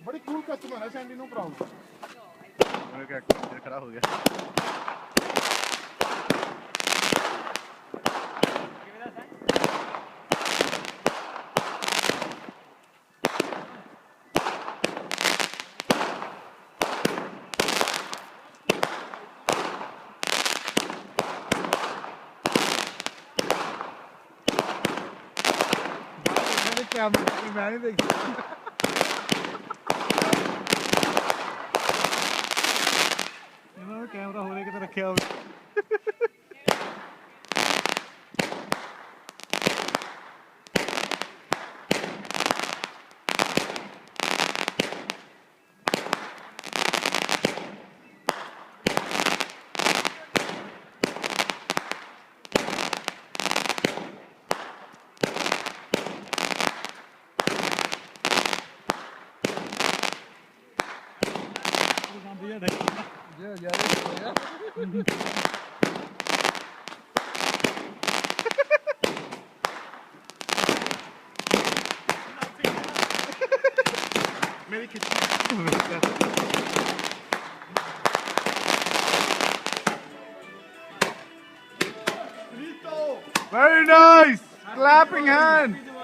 बड़ी cool customer है Sandy no problem खराब हो गया मैं नहीं देखी कैमरा होने की तो रखा हो मेरी खिच्ची Very nice! Clapping hand!